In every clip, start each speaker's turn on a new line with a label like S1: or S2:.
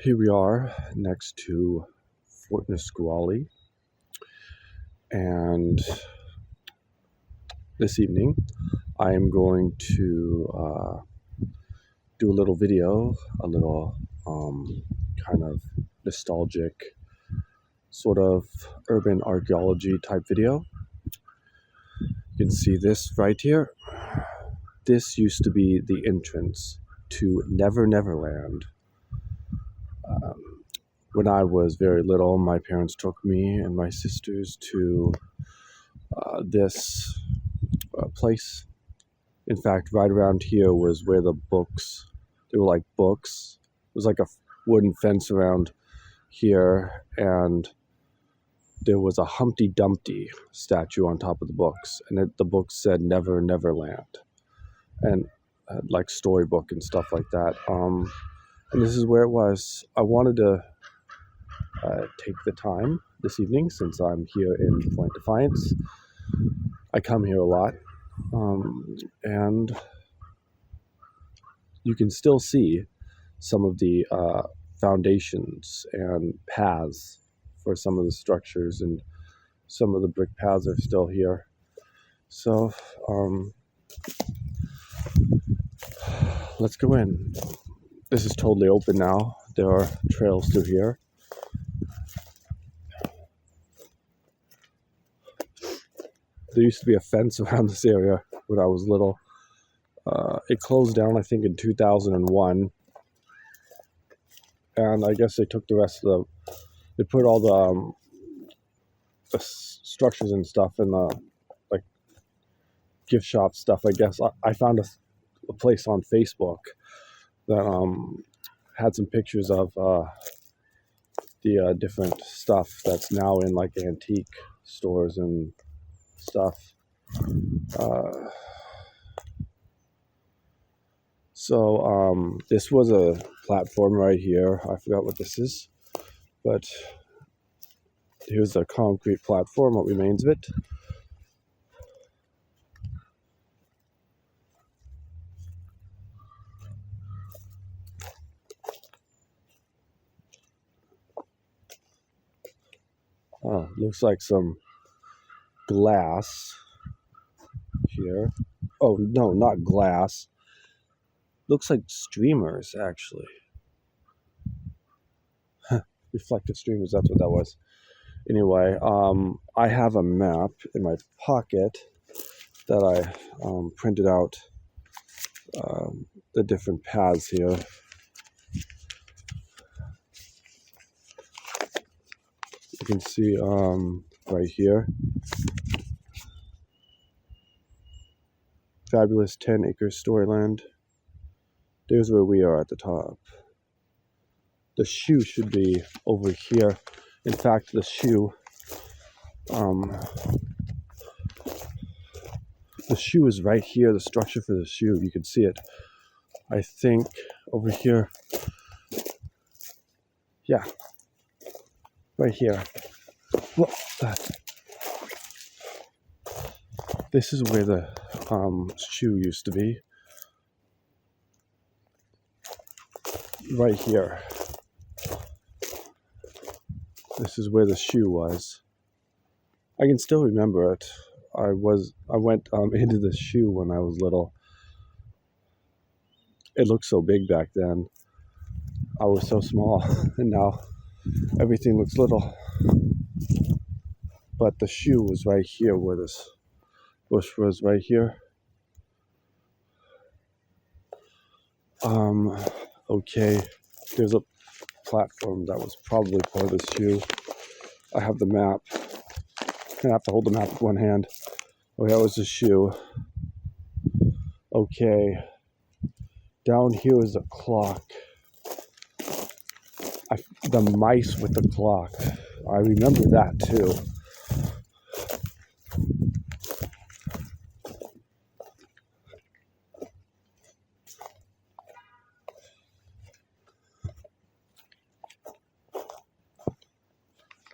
S1: Here we are next to Fort Nisqually, and this evening I am going to do a little video, a little kind of nostalgic, sort of urban archaeology type video. You can see this right here. This used to be the entrance to Never Never Land. When I was very little, my parents took me and my sisters to this place. In fact, right around here was where the books, they were like books. It was like a wooden fence around here, and there was a Humpty Dumpty statue on top of the books, and the book said Never Never Land, and like storybook and stuff like that. And this is where it was. I wanted to take the time this evening, since I'm here in Point Defiance. I come here a lot, and you can still see some of the foundations and paths for some of the structures, and some of the brick paths are still here. So let's go in. This is totally open now. There are trails through here. There used to be a fence around this area when I was little. It closed down, I think, in 2001. And I guess they took the rest of they put all the structures and stuff in the, like, gift shop stuff, I guess. I found a place on Facebook that had some pictures of the different stuff that's now in, like, antique stores and stuff. So this was a platform right here. I forgot what this is, but here's a concrete platform, what remains of it. Looks like some glass here. Oh, no, not glass. Looks like streamers, actually. Reflective streamers, that's what that was. Anyway, I have a map in my pocket that I printed out the different paths here. You can see right here, fabulous 10-acre storyland. There's where we are at the top. The shoe should be over here. In fact, the shoe is right here. The structure for the shoe, you can see it. I think over here. Yeah, right here. Well, this is where the shoe used to be. Right here. This is where the shoe was. I can still remember it. I went into the shoe when I was little. It looked so big back then. I was so small, and now everything looks little. But the shoe was right here, where this bush was right here. Okay, there's a platform that was probably part of the shoe. I have the map. I have to hold the map with one hand. Oh, that was the shoe. Okay, down here is a clock. The mice with the clock. I remember that too.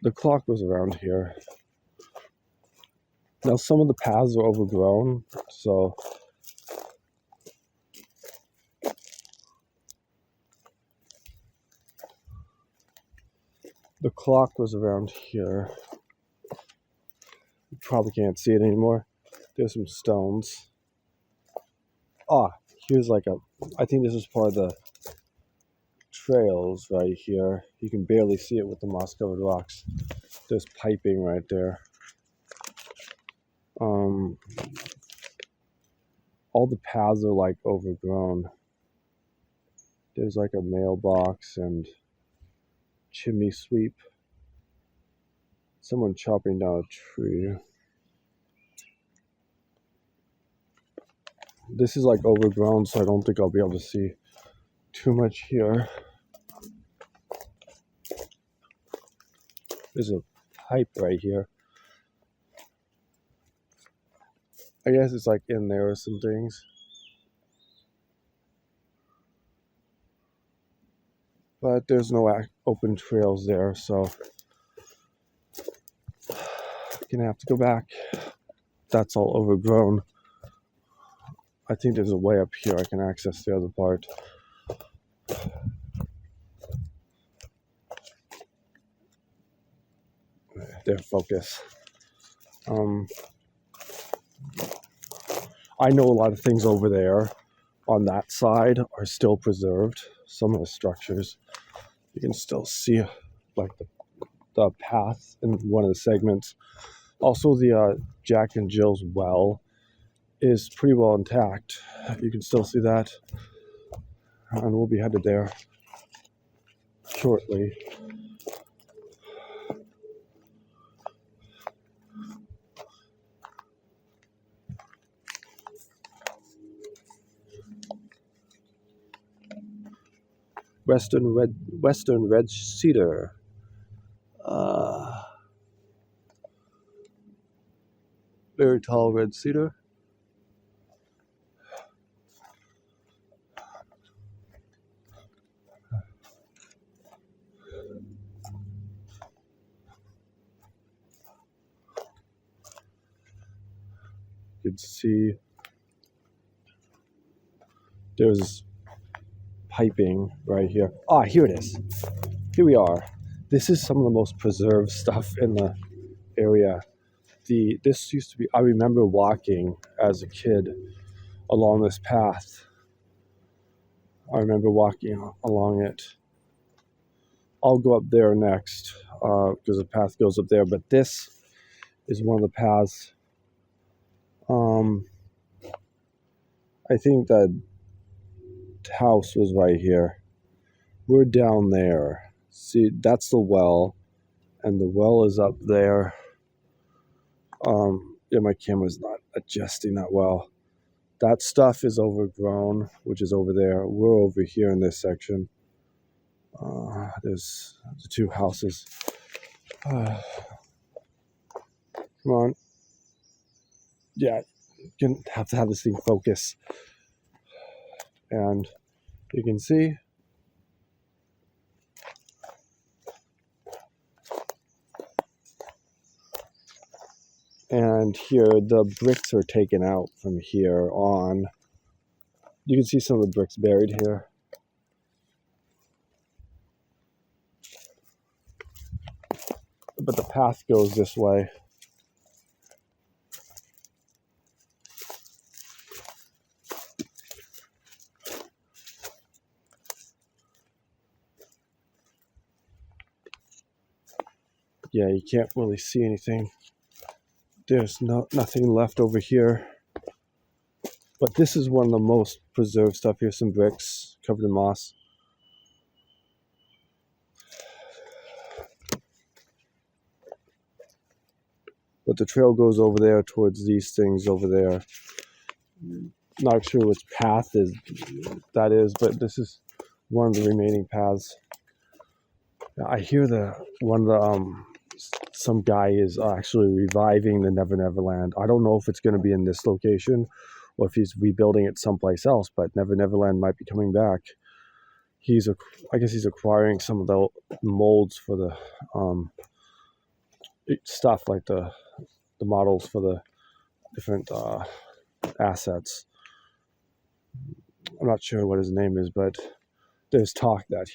S1: The clock was around here. Now some of the paths are overgrown, so The clock was around here. You probably can't see it anymore. There's some stones. Here's I think this is part of the trails right here. You can barely see it with the moss covered rocks. There's piping right there. All the paths are overgrown. There's a mailbox and chimney sweep. Someone chopping down a tree. This is overgrown, so I don't think I'll be able to see too much here. There's a pipe right here. I guess it's in there or some things. But there's no open trails there, so I'm gonna have to go back. That's all overgrown. I think there's a way up here I can access the other part. There, focus. I know a lot of things over there on that side are still preserved. Some of the structures you can still see, the path in one of the segments. Also, the Jack and Jill's well is pretty well intact. You can still see that, and we'll be headed there shortly. Western red cedar. Very tall red cedar. You can see there's piping right here. Here it is. Here we are. This is some of the most preserved stuff in the area. This used to be, I remember walking as a kid along this path. I remember walking along it. I'll go up there next because the path goes up there, but this is one of the paths. I think that house was right here. We're down there. See, that's the well, and the well is up there. My camera's not adjusting that well. That stuff is overgrown, which is over there. We're over here in this section. There's the two houses. Come on. Yeah, you're gonna have to have this thing focus. And you can see and here the bricks are taken out from here on. You can see some of the bricks buried here. But the path goes this way. Yeah, you can't really see anything. There's nothing left over here. But this is one of the most preserved stuff. Here's some bricks covered in moss. But the trail goes over there towards these things over there. Not sure which path that is, but this is one of the remaining paths. I hear some guy is actually reviving the Never Never Land. I don't know if it's going to be in this location or if he's rebuilding it someplace else, but Never Never Land might be coming back. I guess he's acquiring some of the molds for the stuff, like the models for the different assets. I'm not sure what his name is, but there's talk that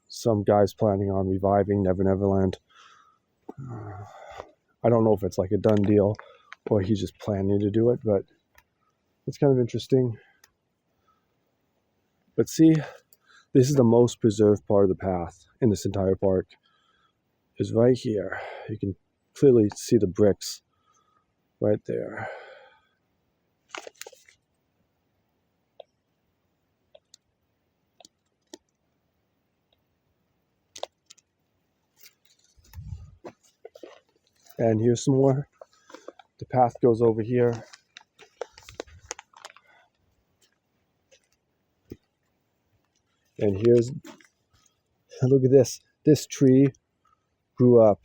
S1: some guy's planning on reviving Never Never Land. I don't know if it's like a done deal or he's just planning to do it, but it's kind of interesting. But see, this is the most preserved part of the path in this entire park, is right here. You can clearly see the bricks right there. And here's some more. The path goes over here. And here's, look at this. This tree grew up.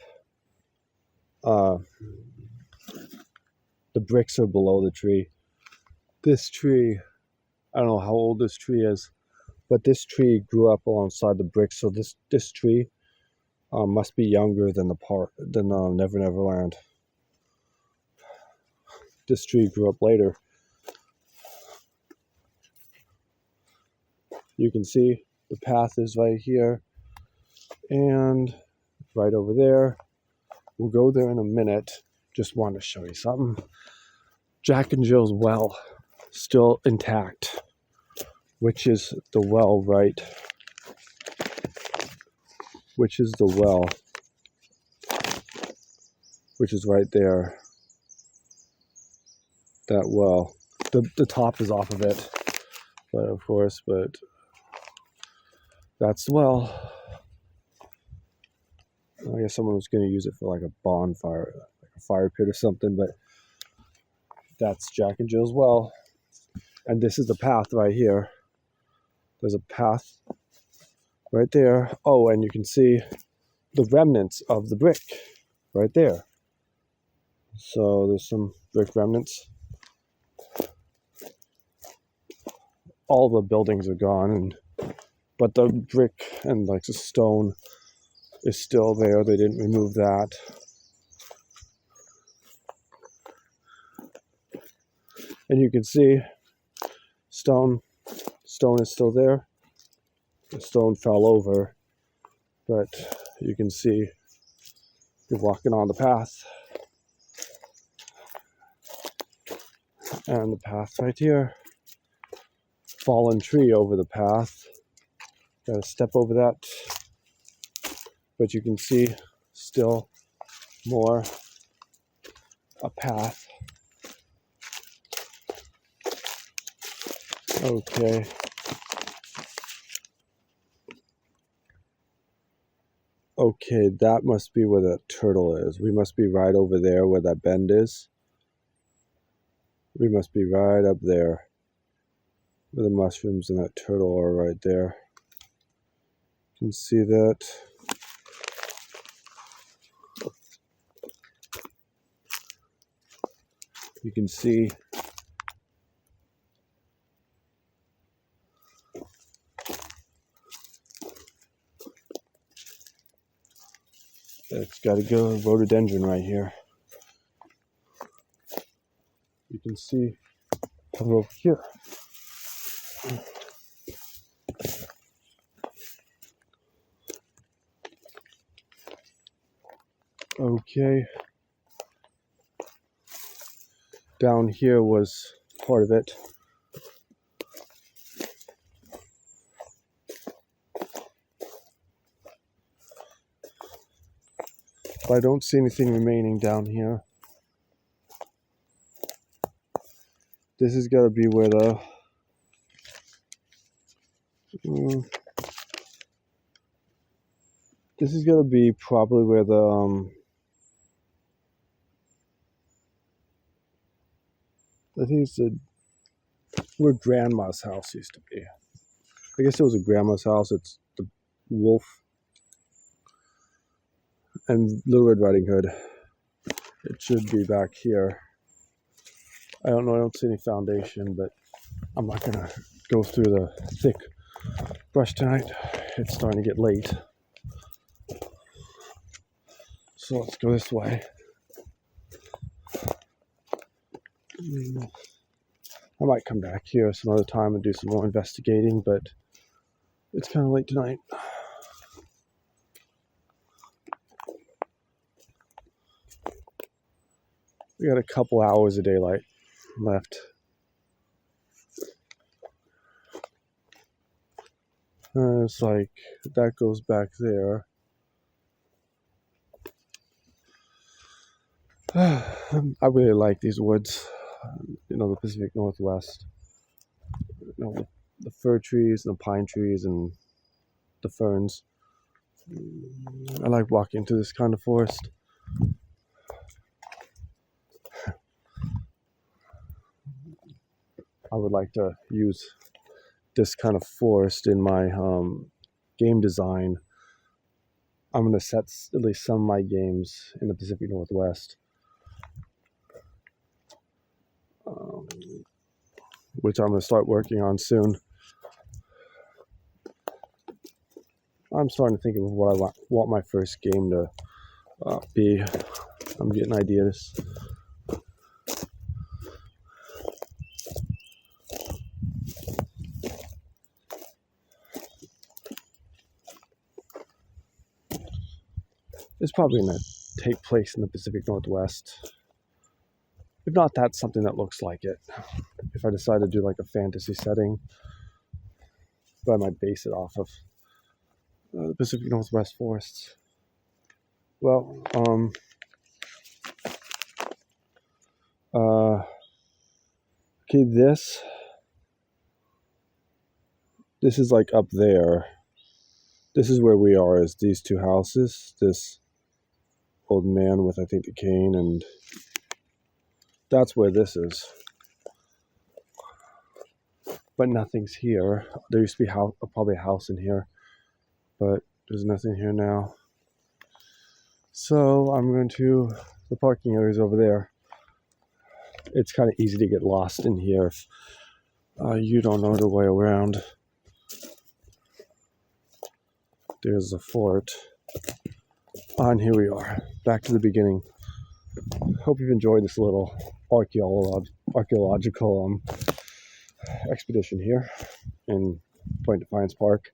S1: The bricks are below the tree. This tree, I don't know how old this tree is, but this tree grew up alongside the bricks. So this tree must be younger than Never Never Land. This tree grew up later. You can see the path is right here and right over there. We'll go there in a minute. Just want to show you something. Jack and Jill's well, still intact, which is the well, right? Which is the well, which is right there. That well. The top is off of it, but of course, but that's the well. I guess someone was going to use it for like a bonfire, like a fire pit or something, but that's Jack and Jill's well. And this is the path right here. There's a path right there. Oh, and you can see the remnants of the brick right there. So there's some brick remnants. All the buildings are gone, but the brick and like the stone is still there. They didn't remove that. And you can see stone is still there. The stone fell over, but you can see you're walking on the path. And the path right here. Fallen tree over the path. Gotta step over that. But you can see still more a path. Okay. Okay, that must be where the turtle is. We must be right over there where that bend is. We must be right up there where the mushrooms and that turtle are right there. You can see that. You can see it's got a good rhododendron right here. You can see over here. Okay. Down here was part of it. But I don't see anything remaining down here. This has got to be where the this is going to be probably where the I think it's where Grandma's house used to be. I guess it was a Grandma's house. It's the wolf and Little Red Riding Hood. It should be back here. I don't know. I don't see any foundation, but I'm not gonna go through the thick brush tonight. It's starting to get late. So let's go this way. I might come back here some other time and do some more investigating, but it's kind of late tonight. We got a couple hours of daylight left. It's like that goes back there. I really like these woods, the Pacific Northwest. The fir trees and the pine trees and the ferns. I like walking through this kind of forest. I would like to use this kind of forest in my game design. I'm going to set at least some of my games in the Pacific Northwest, which I'm going to start working on soon. I'm starting to think of what I want my first game to be. I'm getting ideas. It's probably going to take place in the Pacific Northwest. If not, that's something that looks like it. If I decide to do like a fantasy setting, but I might base it off of the Pacific Northwest forests. Well, okay, this is like up there. This is where we are, is these two houses. This old man with, I think, the cane, and that's where this is. But nothing's here. There used to be probably a house in here, but there's nothing here now. So I'm going to, the parking area is over there. It's kind of easy to get lost in here if you don't know the way around. There's the fort. And here we are, back to the beginning. Hope you've enjoyed this little archaeological expedition here in Point Defiance Park.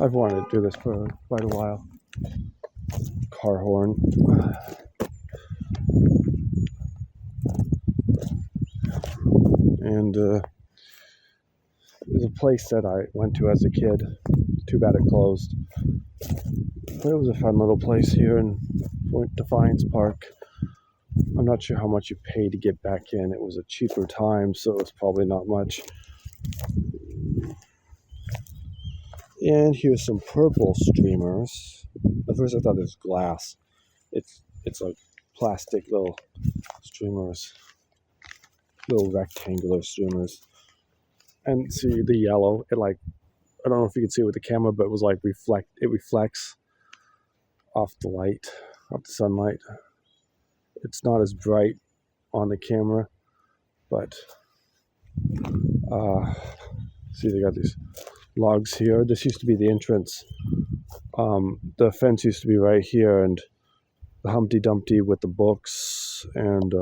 S1: I've wanted to do this for quite a while. Car horn. And there's a place that I went to as a kid. Too bad it closed. But it was a fun little place here in Point Defiance Park. I'm not sure how much you pay to get back in. It was a cheaper time, so it's probably not much. And here's some purple streamers. At first I thought it was glass. It's like plastic little streamers. Little rectangular streamers. And see the yellow, I don't know if you can see it with the camera, but it was like it reflects off the light, off the sunlight. It's not as bright on the camera, but see, they got these logs here. This used to be the entrance. The fence used to be right here, and the Humpty Dumpty with the books, and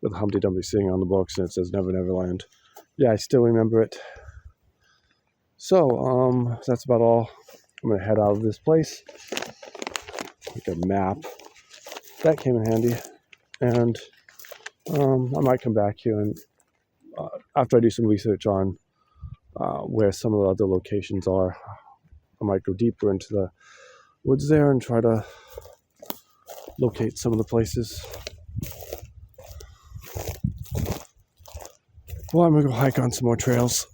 S1: with Humpty Dumpty sitting on the books, and it says Never Never Land. Yeah, I still remember it. So, that's about all. I'm going to head out of this place. Like a map. That came in handy. And I might come back here and after I do some research on where some of the other locations are, I might go deeper into the woods there and try to locate some of the places. Well, I'm going to go hike on some more trails.